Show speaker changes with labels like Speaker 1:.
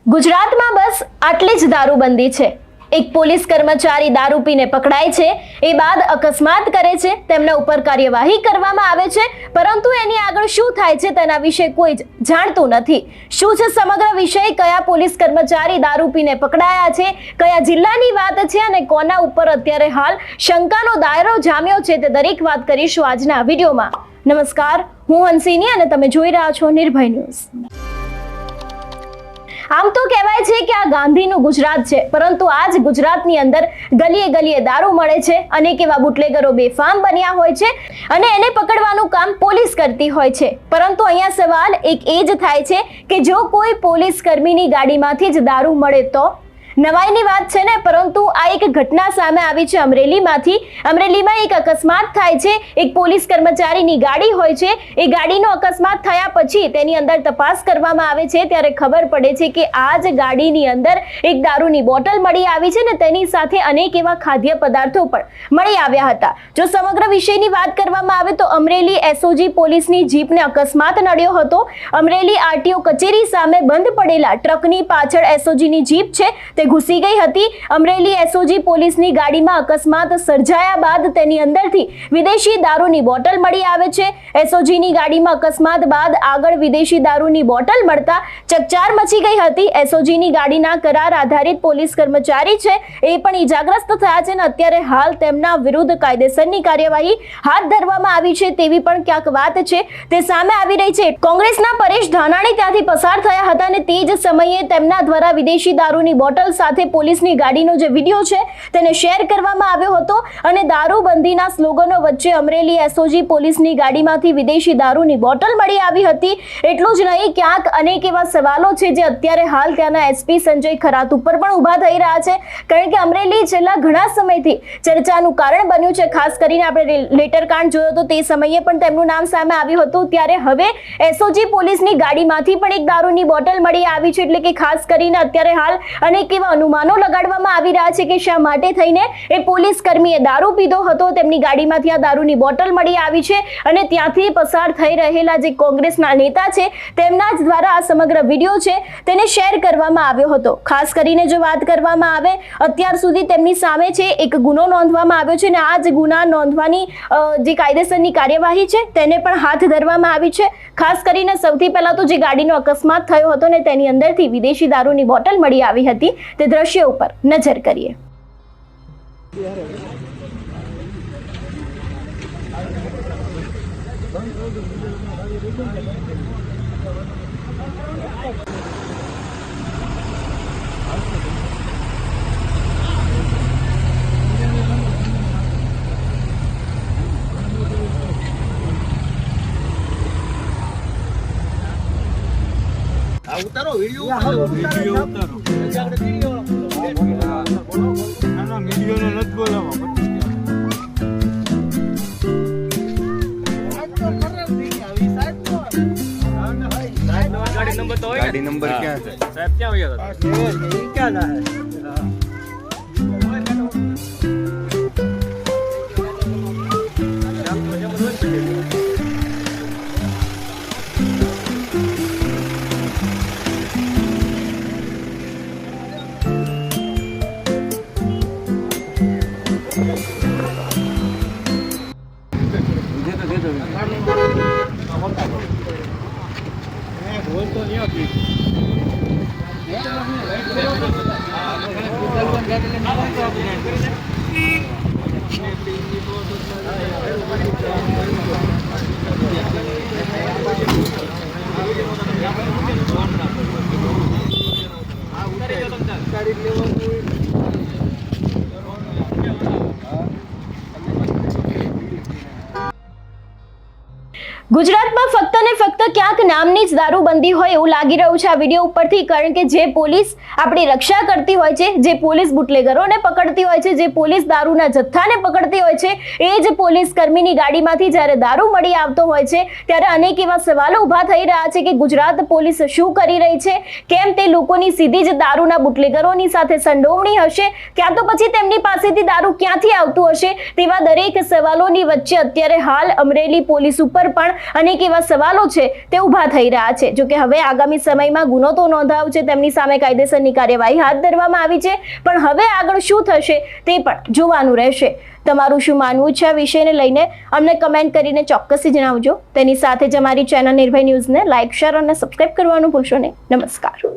Speaker 1: ગુજરાતમાં બસ આટલી જ દારૂબંધી છે। એક પોલીસ કર્મચારી દારૂ પીને પકડાય છે, એ બાદ અકસ્માત કરે છે, તેમના ઉપર કાર્યવાહી કરવામાં આવે છે, પરંતુ એની આગળ શું થાય છે તેના વિશે કોઈ જ જાણતું નથી। શું છે સમગ્ર વિષય, કયા પોલીસ કર્મચારી દારૂ પીને પકડાયા છે, કયા જિલ્લાની વાત છે અને કોના ઉપર અત્યારે હાલ શંકાનો દાયરો જામ્યો છે, તે દરેક વાત કરીશું આજના વિડીયોમાં। નમસ્કાર, હું હંસિની અને તમે જોઈ રહ્યા છો નિર્ભય ન્યૂઝ। આમ તો કહેવાય છે કે આ ગાંધીનું ગુજરાત છે, પરંતુ આજ ગુજરાતની અંદર ગલીએ ગલીએ દારૂ મળે છે। અનેક એવા બુટલેગરો બેફામ બન્યા હોય છે અને એને પકડવાનું કામ પોલીસ કરતી હોય છે, પરંતુ અહીંયા સવાલ એક એ જ થાય છે કે જો કોઈ પોલીસ કર્મીની ગાડીમાંથી જ દારૂ મળે તો નવાઈની વાત છે ને। પરંતુ આ એક ઘટના સામે આવી છે અમરેલીમાંથી। અમરેલીમાં એક અકસ્માત થાય છે, એક પોલીસ કર્મચારીની ગાડી હોય છે, એ ગાડીનો અકસ્માત થયા પછી તેની અંદર તપાસ કરવામાં આવે છે, ત્યારે ખબર પડે છે કે આ જ ગાડીની અંદર એક દારૂની બોટલ મળી આવી છે ને તેની સાથે અનેક એવા ખાદ્ય પદાર્થો પણ મળી આવ્યા હતા। જો સમગ્ર વિષયની વાત કરવામાં આવે તો અમરેલી એસઓજી પોલીસની જીપને અકસ્માત નડ્યો હતો। અમરેલી આરટીઓ કચેરી સામે બંધ પડેલા ટ્રકની પાછળ એસઓજીની જીપ છે તે ઘૂસી ગઈ હતી। અમરેલી એસઓજી પોલીસની ગાડીમાં અકસ્માત સર્જાયા બાદ તેની અંદરથી વિદેશી દારૂની બોટલ મળી આવે છે। એસઓજીની ગાડીમાં અકસ્માત બાદ આગળ વિદેશી દારૂની બોટલ મળતા ચકચાર મચી ગઈ હતી। એસઓજીની ગાડીના કરાર આધારિત પોલીસ કર્મચારી છે એ પણ ઈજાગ્રસ્ત થયા છે અને અત્યારે હાલ તેમના વિરુદ્ધ કાયદેસરની કાર્યવાહી હાથ ધરવામાં આવી છે તેવી પણ ક્યાંક વાત છે તે સામે આવી રહી છે। કોંગ્રેસના પરેશ ધાનાણી ત્યાંથી પસાર થયા હતા અને તે જ સમયે તેમના દ્વારા વિદેશી દારૂની બોટલ સાથે પોલીસની ગાડીનો જે વિડીયો છે તેને શેર કરવામાં આવ્યો હતો અને દારૂબંધીના સ્લોગનો વચ્ચે અમરેલી એસઓજી પોલીસની ગાડીમાંથી વિદેશી દારૂની બોટલ મળી આવી હતી। એટલું જ નહીં, ક્યાંક અનેક એવા સવાલો છે જે અત્યારે હાલ ત્યાંના એસપી સંજય ખરાત ઉપર પણ ઊભા થઈ રહ્યા છે, કારણ કે અમરેલી છેલ્લા ઘણા સમયથી ચર્ચાનું કારણ બન્યું છે। ખાસ કરીને આપણે લેટરકાંડ જોયો તો તે સમયે પણ તેમનું નામ સામે આવ્યું હતું, ત્યારે હવે એસઓજી પોલીસની ગાડીમાંથી પણ એક દારૂની બોટલ મળી આવી છે, એટલે કે ખાસ કરીને અત્યારે હાલ અનેક એવા અનુમાનો લગાડવામાં આવી રહ્યા છે કે શા માટે થઈને એ પોલીસ કર્મીએ દારૂ પીધો હતો, તેમની ગાડીમાંથી આ દારૂની બોટલ મળી આવી છે અને ત્યાંથી પસાર થઈ રહેલા જે કોંગ્રેસના નેતા છે તેમના જ દ્વારા આ સમગ્ર વિડીયો છે તેને શેર કરવામાં આવ્યો હતો। ખાસ કરીને જો વાત કરવામાં આવે, અત્યાર સુધી તેમની સામે છે એક ગુનો નોંધવામાં આવ્યો છે અને આ જ ગુના નોંધવાની જે કાયદેસરની કાર્યવાહી છે તેને પણ હાથ ધરવામાં આવી છે। ખાસ કરીને સૌથી પહેલા તો જે ગાડીનો અકસ્માત થયો હતો ને તેની અંદરથી વિદેશી દારૂની બોટલ મળી આવી હતી, તે દ્રશ્ય ઉપર નજર કરીએ।
Speaker 2: ઉતારો વિડિયો ઉતારો ના વિડિયો ને નથી બોલાવો ગાડી નંબર ક્યાં છે સાહેબ? ક્યાં ગયા હતા? ક્યાં ના
Speaker 1: ગુજરાતમાં ફક્ત ને ફક્ત ક્યાંક નામની જ દારૂબંધી હોય એવું લાગી રહ્યું છે આ વિડીયો ઉપરથી, કારણ કે જે પોલીસ આપણી રક્ષા કરતી હોય છે, જે પોલીસ બુટલેગરોને પકડતી હોય છે, જે પોલીસ દારૂના જથ્થાને પકડતી હોય છે, એ જ પોલીસ કર્મીની ગાડીમાંથી જ્યારે દારૂ મળી આવતો હોય છે ત્યારે અનેક એવા સવાલો ઊભા થઈ રહ્યા છે કે ગુજરાત પોલીસ શું કરી રહી છે? કેમ તે લોકોની સીધી જ દારૂના બુટલેગરોની સાથે સંડોવણી હશે? ક્યાં તો પછી તેમની પાસેથી દારૂ ક્યાંથી આવતું હશે? તેવા દરેક સવાલોની વચ્ચે અત્યારે હાલ અમરેલી પોલીસ ઉપર પણ અનેક એવા સવાલો છે તે ઊભા થઈ રહ્યા છે. જો કે હવે આગામી સમયમાં ગુનો તો નોંધાયો છે, તેમની સામે કાયદેસરની કાર્યવાહી હાથ ધરવામાં આવી છે, પણ હવે આગળ શું થશે તે પણ જોવાનું રહેશે. તમારું શું માનવું છે આ વિષયને લઈને અમને કમેન્ટ કરીને ચોક્કસથી જણાવજો. તેની સાથે જ અમારી ચેનલ નિર્ભય ન્યૂઝને લાઇક, શેર અને સબસ્ક્રાઇબ કરવાનું ભૂલશો નહીં. નમસ્કાર.